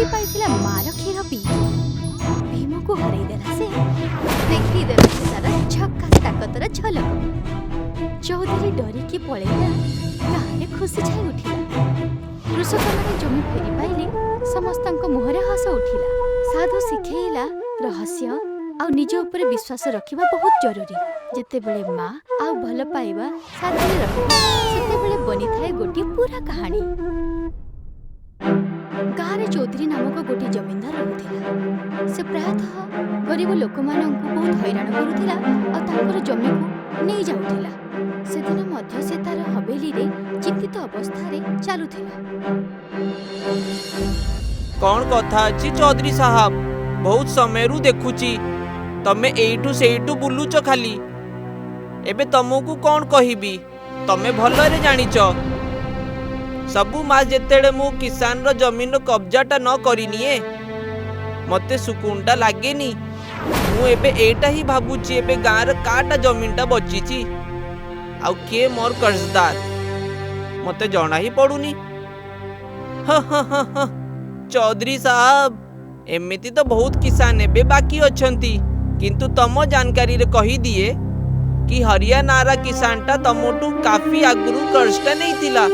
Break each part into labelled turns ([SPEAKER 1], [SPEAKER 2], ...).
[SPEAKER 1] मुक्ति पाइथिला मार क्षीर पी भीम को हरई देला से देखी देला से तारा छक्का ताकतर झलक। चौधरी डरी की पळेला गाँव खुशी छाई उठिला। कृषक माने जमी फेरी पाइले समस्तक मुहरे हस उठिला। साधु शिखेला रहस्य आ निज ऊपर विश्वास रखिबा बहुत जरूरी। जेते बेले माँ आ भल पाइबा साथी रखिबा सेते बेले बनी थाए गोटी पूरा कहानी। गाँव चौधरी नामक गोटी जमींदार रहुथिला। से प्रायतः गरीब लोक माननकु बहुत हैरान करुथिला आ तांकर जमी को नहीं जाउथिला। सेदिन मध्य से तार हवेली रे चिंतित अवस्था रे चालुथिला।
[SPEAKER 2] कौन कथा अछि चौधरी साहब? बहुत समयरू देखुची तमे एइटू सेइटू बुलुच खाली। एबे तमको कौन कहिबी, तमे भलरे जानिच। सबु मास जेतेडे मु किसान रो जमीन रो कब्जाटा न करिनिए मते सुकुनटा लागेनी। मु एबे एटा ही भाबुची एबे गाँव रे काटा जमीनटा बचिची आउ के मोर कर्जदार मते जणा ही पडुनी। चौधरी साहब एमिति तो बहुत किसान एबे बाकी अछंती, किंतु तम जानकारी रे कही दिए कि हरियाणारा किसानटा तमोटू काफी आगुरु कर्जटा नहीं थिला।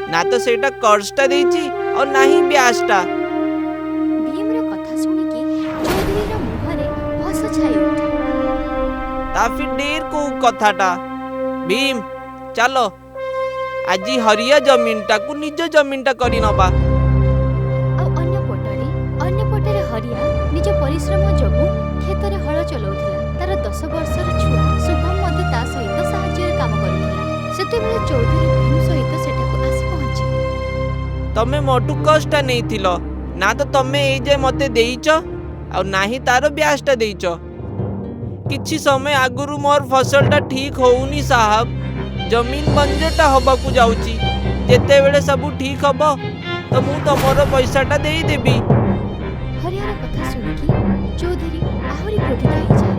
[SPEAKER 2] ना तो सेटा कर्जटा देची और ना ही ब्याजटा।
[SPEAKER 1] भीम रो कथा सुनी के चौधरी रो मुहरे हस छाई उठे।
[SPEAKER 2] ता फिर देर को कथाटा भीम चलो आजी हरिया जमीनटा को निज जमीनटा करी नबा।
[SPEAKER 1] अन्य पटरे हरिया निज परिश्रम जोगु खेतरे हल चलाउथिला। तार 10 वर्षर छुआ शुभम मते ता सहित साहाଯ୍ୟରେ काम करुथिला। सेते बेले चौधरी भीम सहित सेठाକୁ आसी पहुंचे।
[SPEAKER 2] तमे मोटू कष्टा नहीं थिलो ना तो तमे ए जे मते देइच आ नाही तार ब्याजटा देइच। किछि समय आगुरु मोर फसलटा ठीक होउनी साहब। जमीन बंजरटा हबाकू जाउची। जेते बेले सब ठीक हबो तो मु तमरो पैसाटा देई देबी।
[SPEAKER 1] हरियार कथा सुनिकी चौधरी आहुरी क्रोधित हो जाए।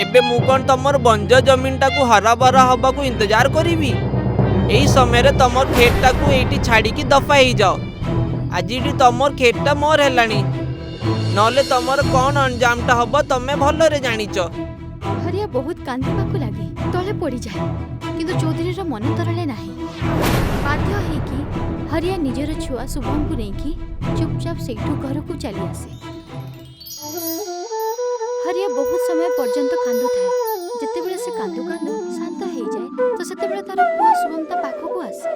[SPEAKER 2] एबे मु कोन तमर बंजर जमीनटा को हरा भरा हबा को इंतजार करिवि? एही समय रे तमर खेतटा को एठी छाड़ी की दफा ही जाओ। आजिडी तमर खेतटा मोर हेलानी नले तमर कोन अंजामटा हबो तमे भलरे जानिच।
[SPEAKER 1] हरिया बहुत कांदिबाकू लागे तळे पड़ी जाए किंतु चौधरी रो मन तरले नाही। बाध्य है कि हरिया निजर छुआ शुभम को नहीं कि चुपचाप सेठू घर को चली आसे। हरिया बहुत समय पर्यंत कांदु थाए। जते बेले से कांदु कांदु शांत हो जाए तो सेते बेले तार पुआ शुभम ता पाखो को आसे।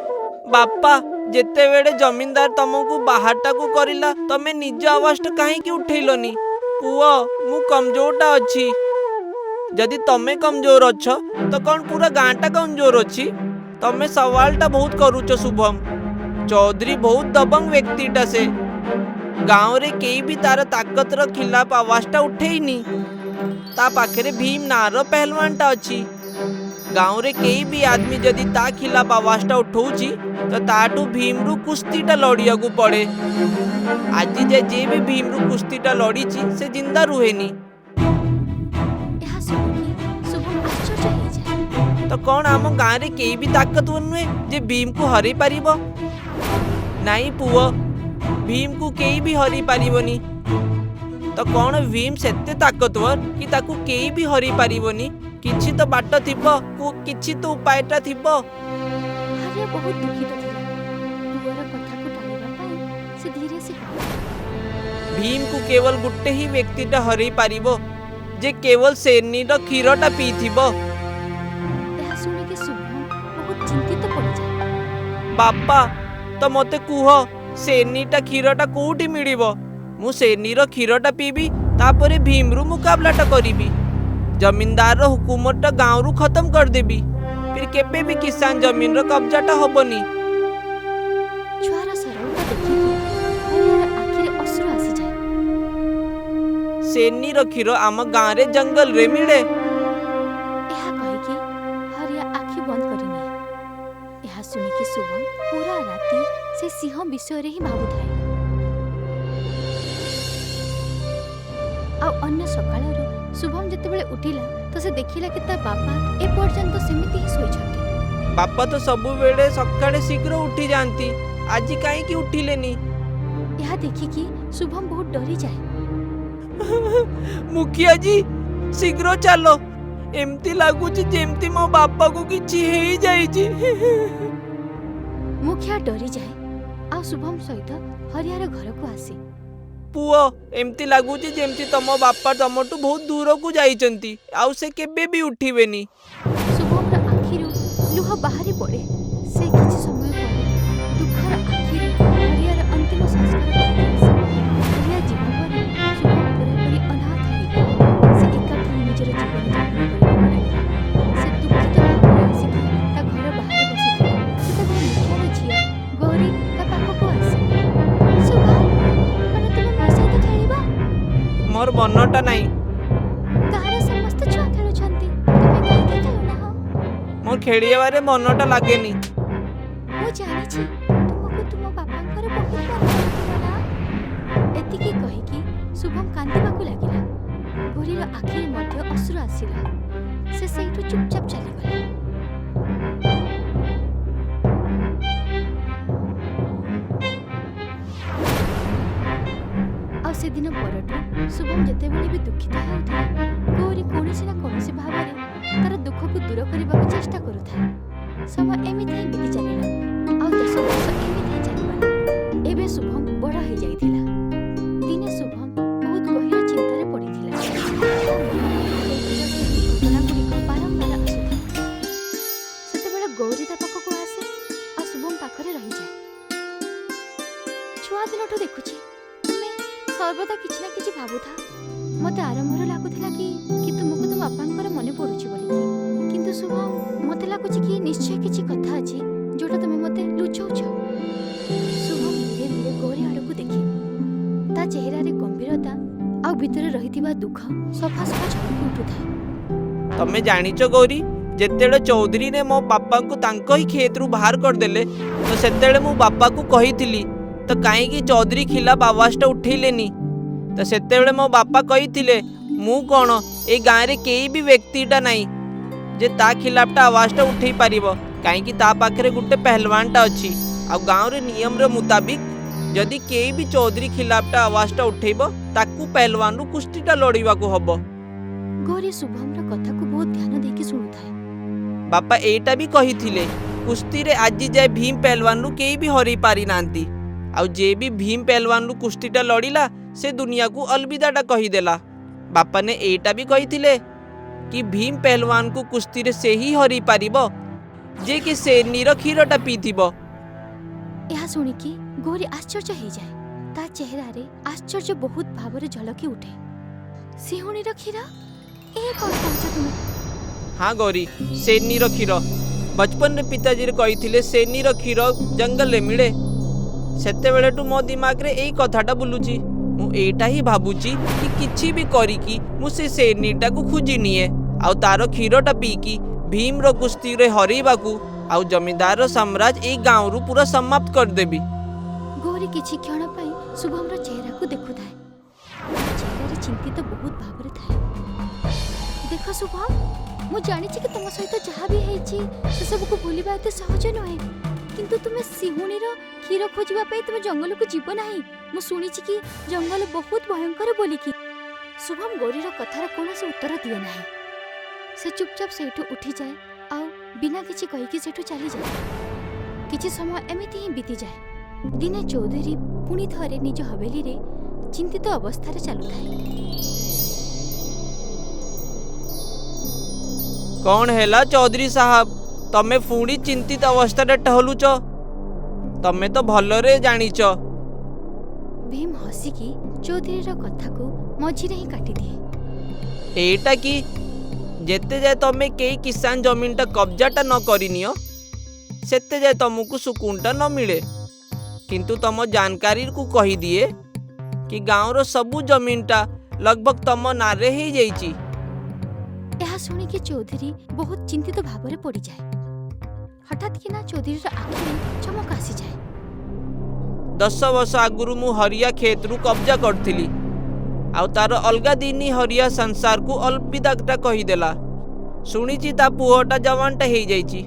[SPEAKER 2] बापा जेते बेले जमींदार तमको बाहरटा को करिला तमे निज आवाजटा काहे की उठेइलोनी? पुआ मु कमजोरटा अछि। जदि तमे कमजोर अछ तो कौन पूरा गाँटा कमजोर अछि? तमे सवालटा बहुत करूच शुभम। चौधरी बहुत दबंग व्यक्तिटा से। गाँव रे केई भी तार ताकत रो खिलाफ आवाजटा उठेइनी। ता पाखरे भीम नार पहलवानटा अछि। गाँव रे केई भी आदमी जदि ता खिलाफ आवाजटा उठौची तो ताटू भीमरू कुस्तीटा लड़िया को पड़े। आज जे भी भीमरू कुस्तीटा लड़ीची से जिंदा रुहेनी। तो कौन आम गाँव रे केई भी ताकतवर नुहे जे भीम को हरई पारिबो? नहीं पुओ भीम को केई भी हरई पारिबोनी। तो कौन भीम सेते ताकतवर कि ताकू केई भी हरई पारिबोनी? किछि तो बाट थिबो को किछि तो उपायटा थिबो।
[SPEAKER 1] हरिया बहुत दुखित थिला। पुअर कथा को टाळिबा पई से धीरे से
[SPEAKER 2] भीम को केवल गुट्टे ही व्यक्तिटा हरई पारिबो जे केवल सेनी रो क्षीरटा पीथिबो।
[SPEAKER 1] एहा सुनि के शुभम बहुत चिंतित पड़ जाए।
[SPEAKER 2] बापा तो मते कुह सेनीटा क्षीरटा कोठी मिलिबो? मु सेनी रो क्षीरटा पीबी तापरे भीमरू मुकाबलाटा करिबी। जमींदार रो हुकूमतटा गाँव रु खत्म कर देबी। फिर केबे भी किसान जमीन रो कब्जाटा होबनी।
[SPEAKER 1] छुआर सरलता देखि हरियार आखिरे अश्रु आसी जाए।
[SPEAKER 2] सेनी रो क्षीर आम गाँव रे जंगल रे मिले।
[SPEAKER 1] एहा कहि के हरिया आखि बंद करिनी। एहा सुनि के शुभम पूरा राति से सिंह विषय रे ही भाबुथाए। आ अन्य सकाळर शुभम जते बेले उठिला तो से देखिला कि ता बापा ए पर्यंत सेमिति ही सोइछथि।
[SPEAKER 2] बापा तो सब बेले सकाळे शीघ्र उठी जानती। आज काहे की उठिलेनी?
[SPEAKER 1] ଏହା ଦେଖିକି ଶୁଭମ ବହୁତ ଡରି ଯାଏ।
[SPEAKER 2] मुखिया जी शीघ्र चलो एमती लागुची जेमती मो बापा को किछि हेई जाईची।
[SPEAKER 1] मुखिया डरी जाए आ शुभम सहित हरियार घर को आसे।
[SPEAKER 2] पुओ एमती लागुची जेमती तम बापा तमटू बहुत दूर को जाईचंती आउ से केबे भी उठिबेनी।
[SPEAKER 1] शुभम आखिरु लुह बाहरी पड़े। से किछि समय पर दुखर आखिरु हरियार अंतिम संस्कार करके आसे। हरिया जीवन पर शुभम पूरापूरी अनाथ हो से एकाठी निजर जीवन यापन करने लगे। से दुखित भावना आसिकी ता घर बाहर बसिथिले। सेतबेले मुखियार झिया गौरी ता पाखको आसे। शुभम कने तुमे मोर सहित खेलिबा?
[SPEAKER 2] मोर मनटा नाही।
[SPEAKER 1] गाँर समस्त छुआ खेलुछंती तुमे काहे खेलुना हो?
[SPEAKER 2] मोर खेलिबारे मनटा लागेनी।
[SPEAKER 1] मु जानिछि तुमको तुम बापांकर बहुत मन पड़ुथिला ना। एतिकी कहिकी शुभम कांदिबाकू लागिला। गोरीर आखिरे मध्य अश्रु आसिला। से सेठु चुपचाप चलीगला। आ से दिन परठू शुभम जेतेबेले भी दुखित हेउथिला गौरी कोनोसी ना कोनोसी भावरे तार दुख को दूर करने चेष्टा करुଥାଏ। समय एमिति ही बीती चलिला। आ 10 वर्ष एमिति ही चलिगला। एबे शुभम बड़ा हो जाइथिला। दिने शुभम बहुत गहिर चिंतारे पड़िथिला। घटनाଗୁଡ଼ିକ ବାରମ୍ବାର ଆସୁଥାଏ। ସେତେବେଳେ ଗୌରୀ ତା ପାଖକୁ ଆସେ ଆଉ ଶୁଭମ ପାଖରେ ରହିଯାଏ। ଛୁଆ ଦିନଠୁ ଦେଖୁଛି ତୁମେ ସର୍ବଦା କିଛି ନା କିଛି ଭାବୁଥା। ମତେ ଆରମ୍ଭରୁ ଲାଗୁଥିଲା କି ତୁମକୁ ତୁମ ବାପାଙ୍କର ମନେ ପଡୁଛି ବୋଲିକି। କିନ୍ତୁ ଶୁଭମ ମତେ ଲାଗୁଛି କି ନିଶ୍ଚୟ କିଛି କଥା ଅଛି ଯୋଉଟା ତୁମେ ମତେ ଲୁଚଉଛ। ଶୁଭମ ଧୀରେ ଧୀରେ ଗୌରୀ ଆଡ଼କୁ ଦେଖେ। ତା ଚେହେରାରେ ଗମ୍ଭୀରତା ଆଉ ଭିତରେ ରହିଥିବା ଦୁଃଖ ସଫା ସଫା ଝଲକି ଉଠୁଥାଏ।
[SPEAKER 2] तमे जानिचो गौरी जेतेले चौधरी ने मो बापा को तांको ही खेत रु बाहर कर देले तो सेतेले मो बापा को कहिथिली तो काहे की चौधरी खिलाफ आवाजटा उठेलेनी। तो सेतेले मो बापा कहिथिले मु कोन ए गाँ रे केई भी व्यक्तिटा नाही जे ता खिलाफटा आवाजटा उठेई पारिबो काहे की ता पाखरे गुटे पहलवानटा अछि आ गाँव रे नियम रे मुताबिक जदि केई भी चौधरी खिलाफटा आवाजटा उठेइबो ताकू पहलवान रु कुश्तीटा लड़ीबा को हबो।
[SPEAKER 1] गौरी शुभमर कथा को बहुत ध्यान देके सुनुଥାଏ।
[SPEAKER 2] बापा एटा भी कहिथिले कुश्ती रे आज जाए भीम पहलवान रु केई भी हरई पारी नांती आ जे भी भीम पहलवान रु कुश्तीटा लड़ीला से दुनिया को अलविदाटा कहीदेला। बापा ने एटा भी कहिथिले कि भीम पहलवान को कुश्ती रे से ही हरई पारिबो जे कि शेरनीर क्षीरटा पीथिबो।
[SPEAKER 1] यह शुणिकी गौरी आश्चर्य हो जाए। ता चेहरा रे आश्चर्य बहुत भावरे झलकी उठे। सिंहणीर क्षीर ए कौन कहछ तुमे?
[SPEAKER 2] हाँ गौरी शेरनीर क्षीर बचपन रे पिताजी रे कहिथिले शेरनीर क्षीर जंगल रे मिले। सेते बेलेटू मो दिमाग रे एई कथाटा बुलुची। मु एटा ही भाबुची कि किछि भी करिकी मु से शेरनीटा को खुजी निए आउ तारो क्षीरटा पीकी भीम रो कुश्ती रे हरईबाकू आउ जमींदार रो साम्राज्य एई गाँव रु पूरा समाप्त कर देबी।
[SPEAKER 1] गौरी किछि क्षण पई शुभमर चेहरा को देखुଥାଏ। चेहरा रे चिंतित बहुत भावरे थाए। देख शुभम मु जानिछि कि तुम सहित जहाँ भी हेछि से सब को भूलिबा एते सहज नहे। किंतु तुमे सिंहणीर क्षीर खोजिबा पई तुमे जंगल को जीव नाही। मु सुनिछि कि जंगल बहुत भयंकर बोलिकी। शुभम गौरीर कथार कोनोसी उत्तर दिए नाही। से चुपचाप सेठू उठी जाए आउ बिना किछि कहिकी सेठू चली जाए। किछि समय एमिति ही बीती जाए। दिने चौधरी पुणी थरे निज हवेली रे चिंतित अवस्था रे चलुଥାଏ।
[SPEAKER 2] कौन हैला चौधरी साहब तमे पुणी चिंतित अवस्था रे टहलुच? तमे तो भलरे जानिच।
[SPEAKER 1] भीम हसिकी चौधरीर कथा को मझिरे ही काटी दिए।
[SPEAKER 2] एटा कि जेते जाए तमे केई किसान जमीनटा कब्जाटा न करिनियो सेते जाए तुमको सुकूनटा न मिले। किंतु तम जानकारी को कही दिए कि गाँव रो सबू जमीनटा लगभग तम नारे ही जाइची।
[SPEAKER 1] यह शुणी कि चौधरी बहुत चिंतित भावरे पड़ी जाए। हठात कि ना चौधरीर आखिरे चमक आसी जाए।
[SPEAKER 2] 10 वर्ष आगुरु मु हरिया खेत रु कब्जा करथिली आउ तार अलगा दिनी हरिया संसार को अलविदाटा कहीदेला। शुणिची ता पुहटा जवानटा हो जाइची।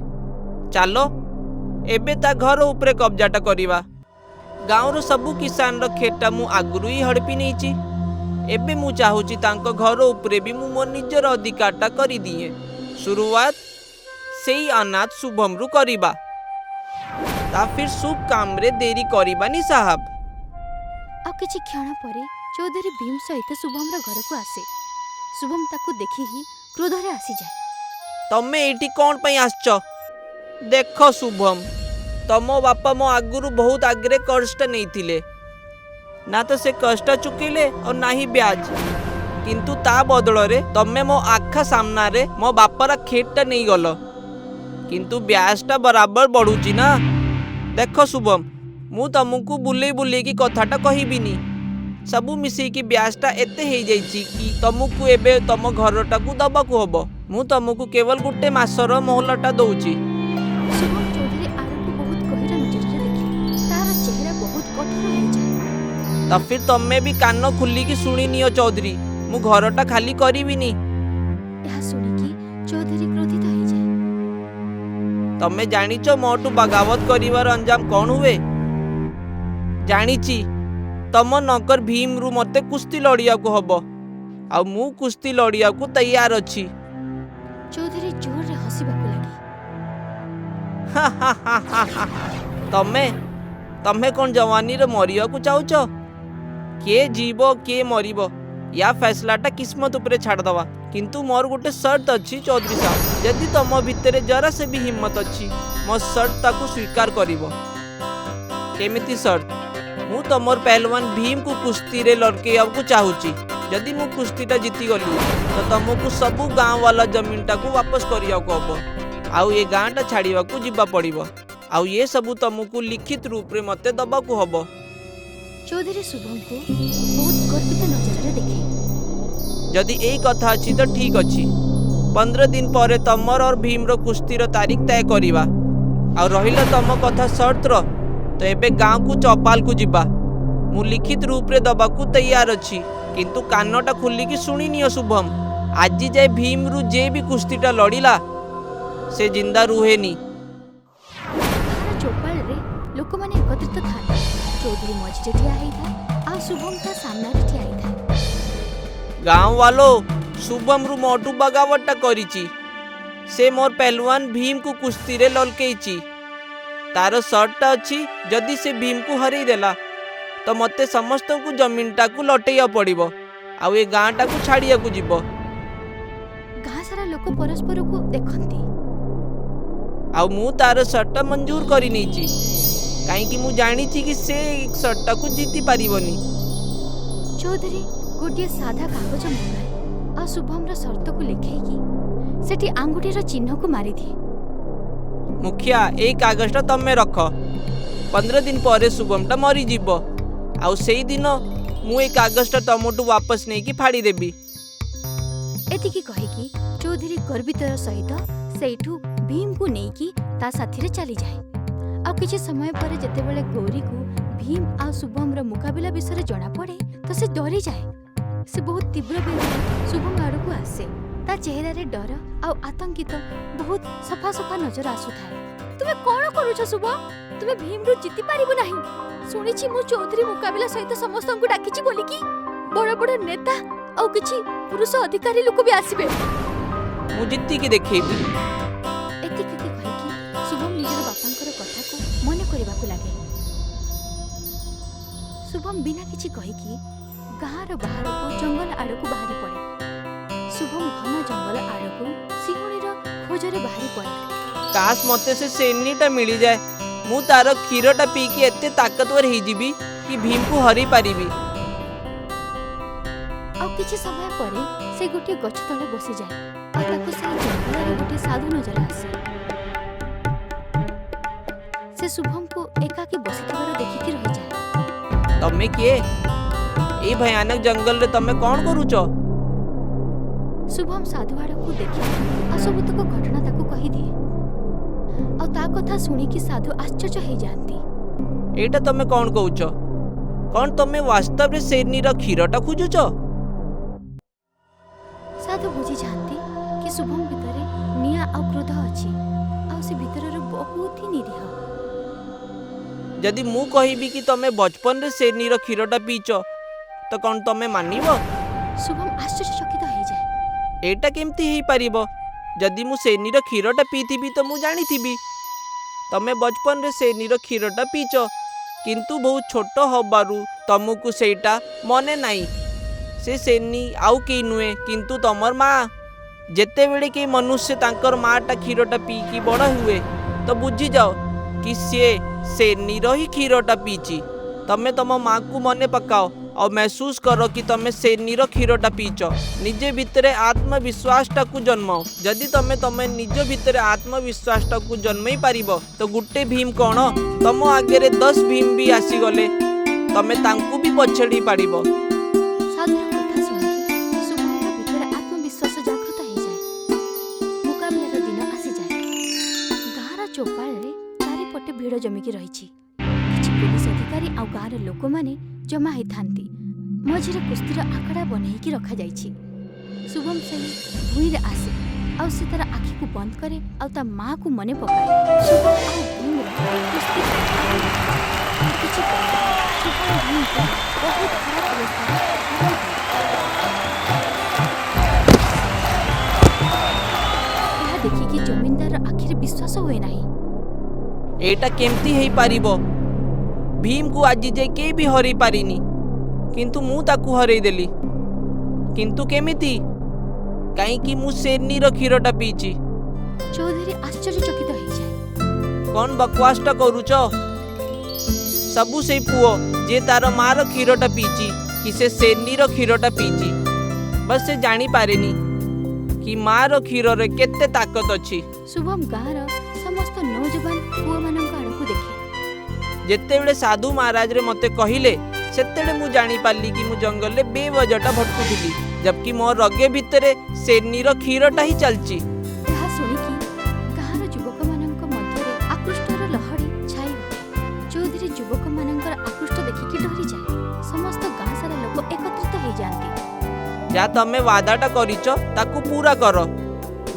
[SPEAKER 2] चलो एबे ता घर उपरे कब्जाटा करिबा। गाँवर सबू किसान रो खेतटा मु आगुरु ही हड़पी नहीं। एबे मु चाहूची तांको घर उपरे भी मु मोर निजर अधिकारटा करी दिए। शुरुआत सेई अनाथ शुभम रु करिबा, ता फिर शुभ काम रे देरी करिबानी साहब।
[SPEAKER 1] आ किछि क्षण परे चौधरी भीम सहित शुभम रो घर को आसे। शुभम ताकू देखि ही क्रोध रे आसी जाए।
[SPEAKER 2] तमे एठी कोन पई आछो? देखो शुभम, तमो बापा मो आगुरु बहुत आगरे कष्ट नहीं थिले, ना तो से कष्ट चुकिले और ना ही ब्याज। किंतु ता बदल रे तमे मो आखा सामना रे मो बापारा खेतटा नहीं गलो, किंतु ब्याजटा बराबर बढ़ुची ना। देखो शुभम, मु तमको बुले बुले की कथाटा कहिबिनी। सबू मिसी की ब्याजटा एते हे जाईची कि तमको एबे तम घरटा को दबाकू हबो। मु तमको केवल गुटे मासर मोहलटा दउची।
[SPEAKER 1] शुभम चौधरी आरु को बहुत गहरा नजर रे देखि। तार चेहरा बहुत कठोर हो जाए।
[SPEAKER 2] तो फिर तमे भी कान खुली की सुनी नियो चौधरी, मु घरटा खाली करिबिनी।
[SPEAKER 1] यह सुनी कि चौधरी क्रोधित हो जाए।
[SPEAKER 2] तमे जानिचो मोटू बगावत करिवार अंजाम कौन हुए? जानिची, तम नकर भीम रु मते कुश्ती लड़िया को हबो, आ मु कुश्ती लड़िया को तैयार अछि।
[SPEAKER 1] चौधरी जोर रे हसिबाकू लागी।
[SPEAKER 2] तमे तमे कौन जवानी रे मरिया को चाहुचो? के जीवो के मरिबो या फैसलाटा किस्मत उपरे छाड़ दवा। किंतु मोर गोटे शर्त अच्छी चौधरी साहब, यदि तम भितरे जरा से भी हिम्मत अच्छी मो शर्त ताकू स्वीकार करिवो। केमिति शर्त? मु तमर पहलवान भीम को कुश्ती रे लड़के को चाहूची। यदि मु कुश्तीटा जीती गली तो तमको सबू गाँव वाला जमीनटा को वापस करिया को हबो, आउ ये गाँटा छाड़िया को जिबा पड़िबो, आउ ये सबू तमको लिखित रूप रे मते दबा को हबो।
[SPEAKER 1] चौधरी शुभम को बहुत गर्वित नजर रे देखे।
[SPEAKER 2] यदि यही कथा अच्छी तो ठीक अच्छी। 15 दिन पर तमर और भीम रो कुश्ती रो तारीख तय करिबा। और रहिला तम कथा शर्त रो, तो एबे गाँव को चौपाल को जिबा। मु लिखित रूप रे दबा को तैयार अच्छी, किंतु कानटा खुली की सुनी नियो शुभम। आज जाए भीम रु जे भी कुश्तीटा लड़िला से जिंदा रुहेनी।
[SPEAKER 1] चौपाल रे लोक माने एकत्रित था। चौधरी मझे ठिया है था, आ शुभम ता सामना रे ठिया है था।
[SPEAKER 2] गाँव वालो, शुभम रु मोटू बगावटा करिची। से मोर पहलवान भीम को कुश्ती रे ललकेइची। तार शर्तटा अच्छी, जदि से भीम को हरई देला तो मते समस्त को जमीनटा को लटेया पड़िबो, आउ ए गाँटा को छाड़िया को जिवो।
[SPEAKER 1] गाँ सारा लोक परस्पर को देखंती।
[SPEAKER 2] आउ मु तार शर्तटा मंजूर करी नैची, काई कि मु जानिची कि से शर्तटा को जीती पारिबोनी।
[SPEAKER 1] चौधरी गोटे साधा कागज मंगाए आ शुभम रो शर्त को लिखेकी सेठी आंगुठी रो चिन्ह को मारी दिए।
[SPEAKER 2] मुखिया, ए कागजटा तमे रख। 15 दिन पर शुभमटा मरी जीवो, आउ सेई दिन मु ए कागजटा तमटू वापस नहीं कि फाड़ी देबी।
[SPEAKER 1] एतिकी कहिकी चौधरी गर्वितर सहित सेठू भीम को नेकी ता साथी रे चली जाए। आ किछि समय पर जेतेबेले गौरी को भीम आ शुभम रो मुकाबला विषय जणा पड़े तो से डरी जाए। से बहुत तीव्र बेग शुभम आड़ को आसे। ता चेहरा रे डर आ आतंकित बहुत सफा सफा नजर आसु थाए। तुमे कोन करूछ शुभम? तुमे भीम रु जीति पारिबो नाही। सुनिछि मु चौधरी मुकाबला सहित समस्त को डाकिछि बोली कि बड़ बड़ नेता आ किछि पुरुष अधिकारी लोक भी आसीबे।
[SPEAKER 2] मु जित्ती की देखैबी।
[SPEAKER 1] एतिकी की कहिकी शुभम निजर बापांकर कथा को मन करबाकू लागे। शुभम बिना किछि कहिकी गाँर बाहर को जंगल आड़ को बाहरी पड़े। शुभम घन जंगल आड़ को सिंहणीर खोजरे बाहरी पड़े।
[SPEAKER 2] काश मते से सेनीटा मिली जाए, मु तार क्षीरटा पी की एते ताकतवर हो जीवी कि भीम को हरी पारिबी।
[SPEAKER 1] आ किछि समय परे से गोटे गछ तले बसी जाए आ ताको से जंगल रे गोटे साधु नजर आसे। से शुभम को एकाकी बसिथिबार देखिकी रहि जाए।
[SPEAKER 2] तमे किए? ए भयानक जंगल रे तमे कौन करूचो?
[SPEAKER 1] शुभम साधु आड़ को देखि आ सबुतक घटना ताको कहि दिए। आ ता कथा सुनी कि साधु आश्चर्य हो जाती।
[SPEAKER 2] एटा तमे कौन कहूचो? कौन तमे वास्तव रे शेरनीर क्षीरटा खोजुचो?
[SPEAKER 1] साधु बुझी जाती कि शुभम भितरे निया आ क्रोध अछि आ से भितरर बहुत ही निरीह।
[SPEAKER 2] जदि मु कहबी कि तमे बचपन रे शेरनीर क्षीरटा पीच तो कौन तमे मानिब?
[SPEAKER 1] शुभम आश्चर्यचकित हो जाए।
[SPEAKER 2] एटा केमती हेई पारिबो? जदि मु शेरनीर क्षीरटा पीथिबी तो मु जानिथिबी तमे बचपन रे शेरनीर क्षीरटा पीच, किंतु बहुत छोट हबारु तमको सेटा मने नाई। से शेरनी आउ के नुए किंतु तमर माँ। जेते बेले के मनुष्य तांकर माँटा क्षीरटा पी की बड़ हुए तो बुझी जाओ कि सी शेरनीर ही क्षीरटा पीची। तमे तम माँ को मने पकाओ और महसूस करो कि तमे शेरनीर क्षीरटा पीच। निजे भितरे आत्मविश्वासटा को जन्माओ। जदि तमे निज भितरे आत्मविश्वासटा को जन्मई पारिबो तो गुटे भीम कौन तम आगे 10 भीम भी आसीगले तमे तांकू भी पछेड़ी पारिबो।
[SPEAKER 1] साधुर कथा शुणिकी शुभमर भितर आत्मविश्वास जागृत हो जाए। मुकाबलार दिन आसी जाए। गाँर चौपाल चारिपटे भिड़ जमिकी रही। पुलिस अधिकारी आ गाँर लोक मैंने जमा होता मझे कुस्तीर आखड़ा बनईकी रखा जाइछि। शुभम से भूईरे आसे आ से तार आखि को बंद करे आ ता माँ को मने पकाए। शुभम आ भूईर कुस्ती किछि शुभम भूई को बहुत खराब अवस्था यह देखि कि जमींदार आखिर विश्वास हुए नहीं।
[SPEAKER 2] एटा केमती हेई पारिबो? भीम को आज जाए के भी हरई पारिनी किंतु मु ताकू हरई देली। किंतु केमिति? काई कि मु शेरनीर क्षीरटा पीची।
[SPEAKER 1] चौधरी आश्चर्यचकित हो जाए।
[SPEAKER 2] कौन बकवासटा करूच? सबु से पुओ जे तार मार क्षीरटा पीची कि से शेरनीर क्षीरटा पीची। बस से जानी पारेनी कि मार क्षीर रे केते ताकत अछि।
[SPEAKER 1] शुभम गाँर समस्त नौजवान पुओ मानक आड़कू देखे।
[SPEAKER 2] जेते बेले साधु महाराज रे मते कहिले सेतेले मु जानी पाली कि मु जंगल रे बेवजटा भटकुथिली जबकि मो रगे भितरे शेरनीर क्षीरटा ही चलची।
[SPEAKER 1] यह सुनिकी गाँर युवक मानक मध्यरे आकृष्टर लहड़ी छाई। चौधरी युवक मानकर आकृष्ट देखिकी डरी जाए। समस्त गाँ सारा लोक एकत्रित हो जाते।
[SPEAKER 2] जा तमे वादाटा करिच ताकू पूरा कर।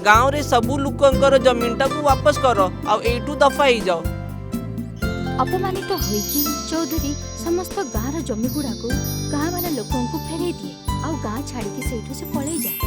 [SPEAKER 2] गाँव रे सबु लोकंकर जमीनटा को वापस कर आ एठू दफा ही जाओ।
[SPEAKER 1] अपमानित होइकी चौधरी समस्त गाँर जमी गुड़ा को गाँ वाला लोकों को फेरे दिए और गाँ छाड़ी सेठू से पड़े जाए।